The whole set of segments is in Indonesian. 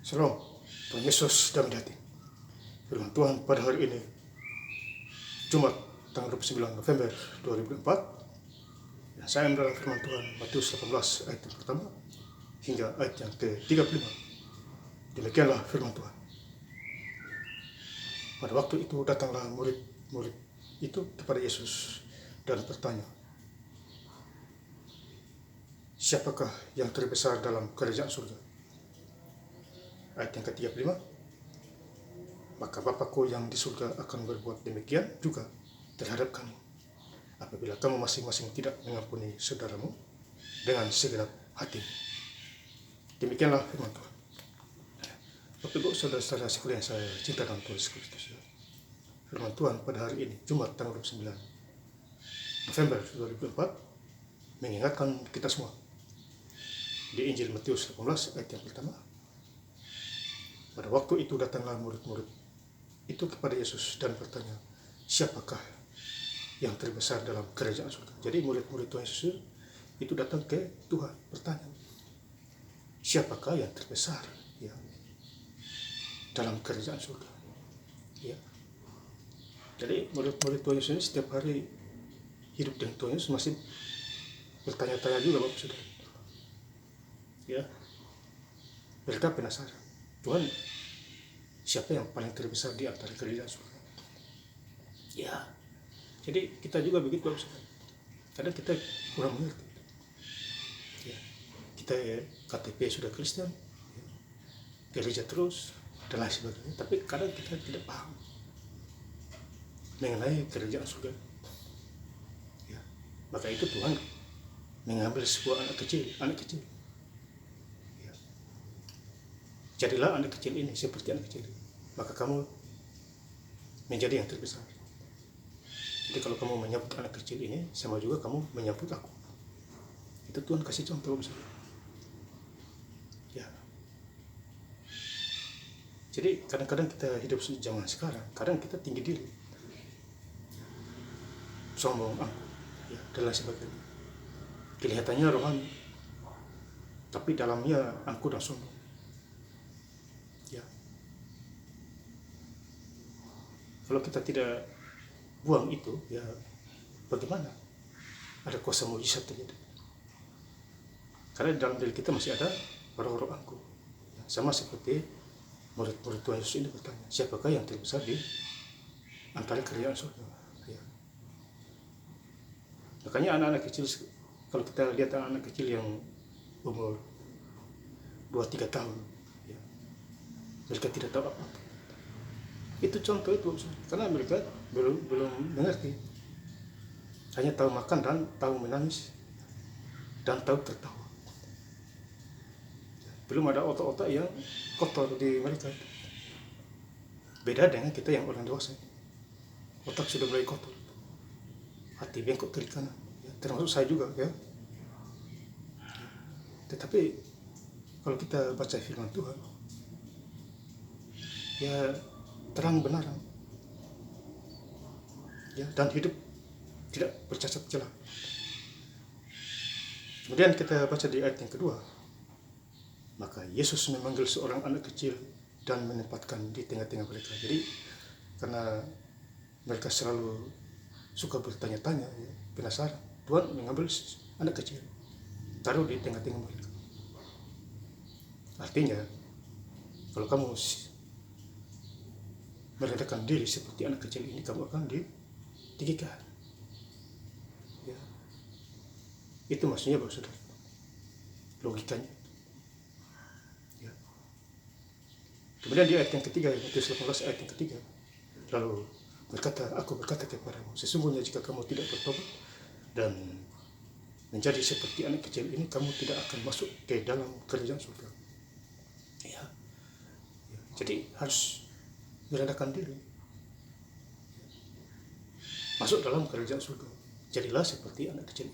Shalom, Tuhan Yesus damai hati. Firman Tuhan pada hari ini, Jumat, tanggal 29 November 2004. Saya mendalam firman Tuhan Matius 18 ayat yang pertama hingga ayat yang ke-35. Demikianlah firman Tuhan. Pada waktu itu datanglah murid-murid itu kepada Yesus dan bertanya, siapakah yang terbesar dalam kerajaan surga? Ayat yang ke-35, maka Bapakku yang di surga akan berbuat demikian juga terhadap kamu, apabila kamu masing-masing tidak mengampuni saudaramu dengan segenap hati. Demikianlah firman Tuhan. Bapak Ibu saudara-saudara sekalian saya cinta dalam Tuhan Yesus Kristus. Firman Tuhan pada hari ini, Jumat tanggal 29 November 2004, mengingatkan kita semua di Injil Matius 18 ayat yang pertama. Pada waktu itu datanglah murid-murid itu kepada Yesus dan bertanya, siapakah yang terbesar dalam kerajaan surga? Jadi murid-murid Tuhan Yesus itu datang ke Tuhan bertanya, siapakah yang terbesar ya dalam kerajaan surga? Ya. Jadi murid-murid Tuhan Yesus setiap hari hidup dengan Tuhan Yesus masih bertanya-tanya juga Bapak Saudara. Ya. Mereka penasaran. Tuhan, siapa yang paling terbesar di antara kerajaan surga? Ya, jadi kita juga begitu, kadang kita kurang mengerti. Ya, kita KTP sudah Kristen, ya, gereja terus, dan lain sebagainya. Tapi kadang kita tidak paham mengenai kerajaan surga. Ya, maka itu Tuhan mengambil sebuah anak kecil. Jadilah anak kecil ini seperti anak kecil ini, maka kamu menjadi yang terbesar. Jadi kalau kamu menyambut anak kecil ini, sama juga kamu menyambut aku. Itu Tuhan kasih contoh misalnya. Ya. Jadi kadang-kadang kita hidup zaman sekarang, kadang kita tinggi diri, sombong aku, ya, dan lain sebagainya. Kelihatannya rohani, tapi dalamnya angku dan sombong. Ya. Kalau kita tidak buang itu, ya bagaimana ada kuasa mujizat terjadi? Karena di dalam diri kita masih ada roh-roh angku. Ya, sama seperti murid-murid Tuhan Yesus ini bertanya, siapakah yang terbesar di antara kerajaan surga? Ya. Makanya anak-anak kecil, kalau kita lihat anak-anak kecil yang umur 2-3 tahun, ya, mereka tidak tahu apa-apa. Itu contoh itu, karena mereka belum mengerti, hanya tahu makan dan tahu menangis dan tahu tertawa. Belum ada otak-otak yang kotor di mereka. Beda dengan kita yang orang dewasa, otak sudah mulai kotor, hati bengkok kiri kanan, ya, termasuk saya juga, ya. Tetapi kalau kita baca firman Tuhan, ya terang benaran, ya, dan hidup tidak bercacat celah. Kemudian kita baca di ayat yang kedua, maka Yesus memanggil seorang anak kecil dan menempatkan di tengah-tengah mereka. Jadi karena mereka selalu suka bertanya-tanya, ya, penasaran, Tuhan mengambil anak kecil, taruh di tengah-tengah mereka. Artinya kalau kamu merendahkan diri seperti anak kecil ini, kamu akan ditinggikan. Ya. Itu maksudnya Bapak Saudara, logikanya. Ya. Kemudian di ayat yang ketiga, Matius 18 ayat yang ketiga, lalu aku berkata kepadamu, sesungguhnya jika kamu tidak bertobat dan menjadi seperti anak kecil ini, kamu tidak akan masuk ke dalam kerajaan surga. Ya. Ya. Jadi harus merendahkan diri, masuk dalam kerajaan surga. Jadilah seperti anak kecil.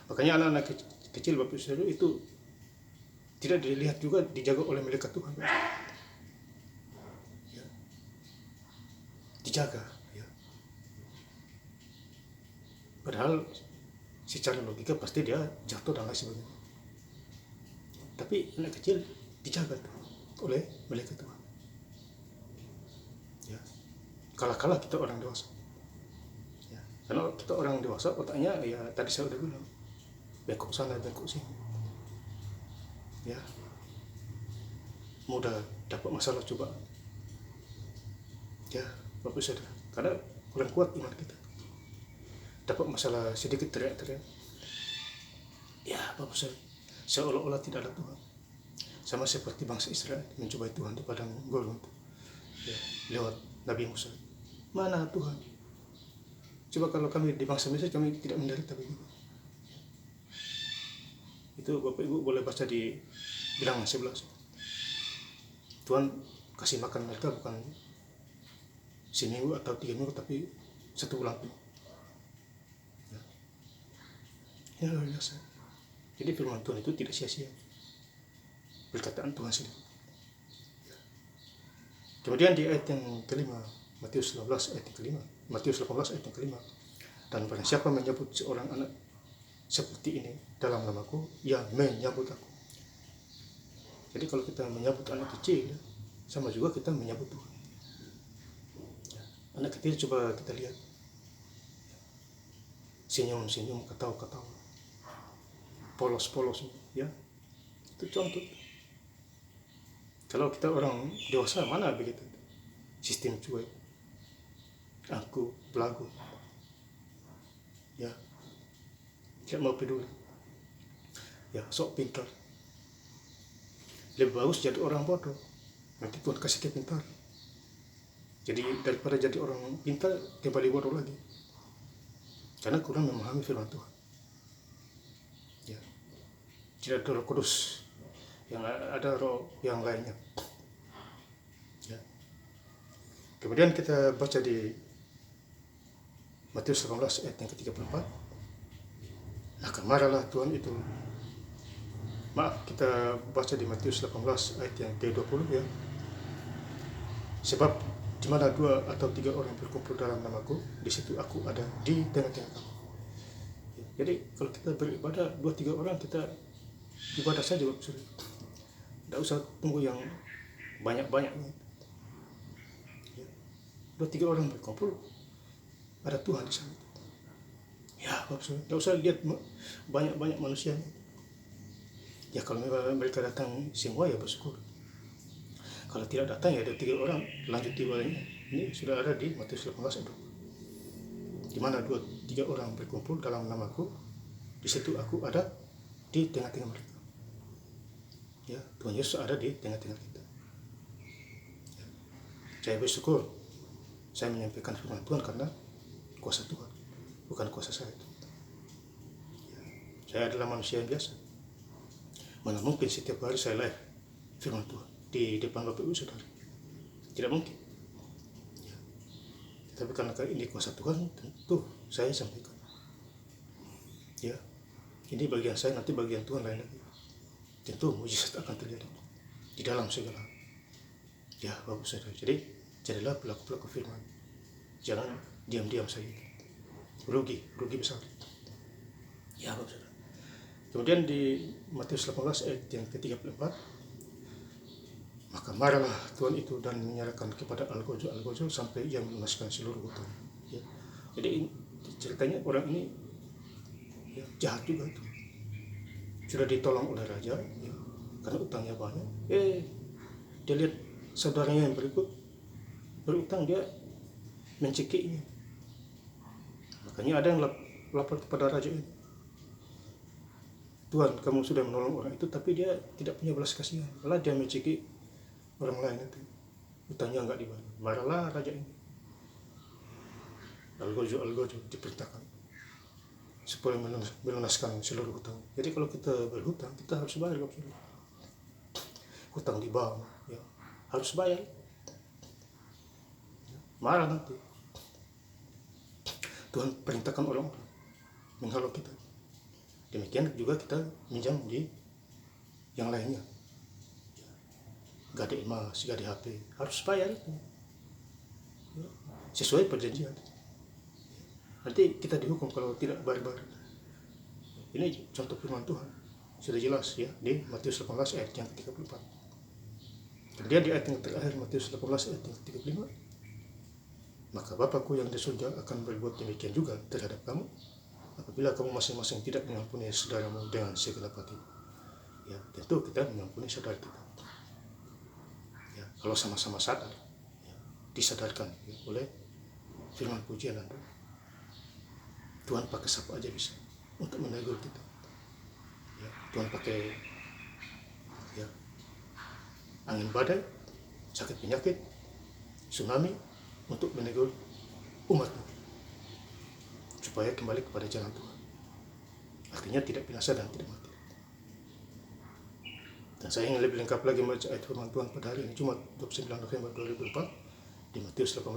Makanya anak-anak kecil Bapak Saudara itu tidak dilihat juga dijaga oleh malaikat Tuhan. Ya. Dijaga, ya. Padahal secara logika pasti dia jatuh dan lain sebagainya. Tapi anak kecil dijaga tuh oleh malaikat Tuhan. Ya, kala-kala kita orang dewasa. Ya, karena kita orang dewasa otaknya ya tadi saya udah bilang bengkok sana bengkok sini. Ya, mudah dapat masalah cobaan. Ya, Bapak Saudara, karena kurang kuat iman kita. Dapat masalah sedikit teriak-teriak. Ya, Bapak Saudara, seolah-olah tidak ada Tuhan. Sama seperti bangsa Israel mencobai Tuhan di padang gurun. Ya, lewat Nabi Musa. Mana Tuhan? Coba kalau kami di bangsa Mesir kami tidak menderita begitu. Itu Bapak Ibu boleh baca di Bilangan 11. Tuhan kasih makan mereka bukan seminggu atau 3 minggu, tapi 1 bulan penuh. Ya. Ini luar biasa. Jadi firman Tuhan itu tidak sia-sia. Perkataan Tuhan sendiri. Ya. Kemudian di ayat yang kelima, Matius 18 ayat yang kelima, Matius 18 ayat yang kelima, dan barang siapa menyebut seorang anak seperti ini dalam namaku, ia menyambut aku. Jadi kalau kita menyambut anak kecil, sama juga kita menyambut Tuhan. Anak kecil coba kita lihat, senyum-senyum, ketawa-ketawa, polos-polos, ya, itu contoh. Kalau kita orang dewasa mana begitu, sistem cuek, angkuh, belagu, ya, tidak mau peduli, ya, sok pintar. Lebih bagus jadi orang bodoh, nanti Tuhan kasih kepintaran. Jadi daripada jadi orang pintar kembali bodoh lagi, karena kurang memahami firman Tuhan. Ya, tidak ada Roh Kudus, yang ada roh yang lainnya. Ya. Kemudian kita baca di Matius 18 ayat yang ke-34. Akan marahlah Tuhan itu. Maaf, kita baca di Matius 18 ayat yang ke-20 ya. Sebab di mana 2 atau 3 orang berkumpul dalam namaku, di situ aku ada di tengah-tengah kamu. Jadi kalau kita beribadah 2-3 orang, kita ibadah saja, Bapak Saudara. Tidak usah tunggu yang banyak-banyak. 2-3 orang berkumpul, ada Tuhan di sana. Ya, Bapak Saudara, tidak usah lihat banyak-banyak manusia. Ya kalau mereka datang semua ya bersyukur. Kalau tidak datang ya ada 3 orang, lanjut ibadahnya. Ini sudah ada di Matius 18 ayat 20. Di mana 2-3 orang berkumpul dalam namaku, di situ aku ada di tengah-tengah mereka. Ya, Tuhan Yesus ada di tengah-tengah kita. Ya. Saya bersyukur saya menyampaikan firman Tuhan karena kuasa Tuhan, bukan kuasa saya. Ya. Saya adalah manusia yang biasa. Mana mungkin setiap hari saya live firman Tuhan di depan Bapak Ibu Saudara? Tidak mungkin. Ya. Tapi karena ini kuasa Tuhan, tentu saya sampaikan. Ya, ini bagian saya, nanti bagian Tuhan lain lagi. Tentu mujizat akan terjadi di dalam segala. Ya, Bapak Saudara. Jadi jadilah pelaku-pelaku firman. Jangan diam-diam saja. Rugi besar. Ya, Bapak Saudara. Kemudian di Matius 18 ayat yang ke-34, maka marahlah Tuhan itu dan menyerahkan kepada algojo sampai ia melunaskan seluruh hutang. Ya. Jadi ceritanya orang ini ya, jahat juga itu. Sudah ditolong oleh raja, ya, karena utangnya banyak. Dia lihat saudaranya yang berutang, dia mencekiknya. Makanya ada yang lapor kepada raja ini. Tuhan, kamu sudah menolong orang itu, tapi dia tidak punya belas kasihan. Malah dia mencekik orang lain itu. Utangnya enggak dibayar. Marahlah raja ini. Algojo diperintahkan supaya melunaskan seluruh hutang. Jadi kalau kita berhutang, kita harus bayar. Hutang di bank, ya, harus bayar. Marah nanti. Tuhan perintahkan orang-orang menghalau kita. Demikian juga kita minjam di yang lainnya. Gade emas, gade HP, harus bayar itu. Sesuai perjanjian. Nanti kita dihukum kalau tidak bayar. Ini contoh firman Tuhan. Sudah jelas ya di Matius 18 ayat yang ke-34. Kemudian di ayat yang terakhir Matius 18 ayat yang ke-35, maka Bapakku yang di surga akan berbuat demikian juga terhadap kamu, apabila kamu masing-masing tidak mengampuni saudaramu dengan segenap hati. Ya, tentu kita mengampuni saudara kita. Ya, kalau sama-sama sadar, ya, disadarkan ya, oleh firman pujian Anda. Tuhan pakai siapa aja bisa untuk menegur kita. Ya, Tuhan pakai ya, angin badai, sakit penyakit, tsunami untuk menegur umatnya supaya kembali kepada jalan Tuhan. Artinya tidak binasa dan tidak mati. Dan saya ingin lebih lengkap lagi membaca ayat firman Tuhan pada hari ini Jumat 29 November 2004 di Matius 18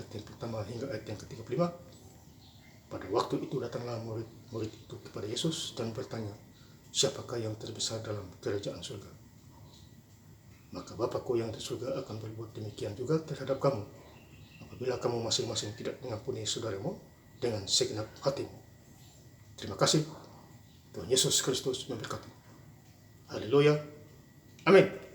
ayat yang pertama hingga ayat yang ke-35. Pada waktu itu datanglah murid-murid itu kepada Yesus dan bertanya, siapakah yang terbesar dalam kerajaan surga? Maka Bapakku yang di surga akan berbuat demikian juga terhadap kamu, apabila kamu masing-masing tidak mengampuni saudaramu dengan segenap hatimu. Terima kasih. Tuhan Yesus Kristus memberkati. Haleluya. Amin.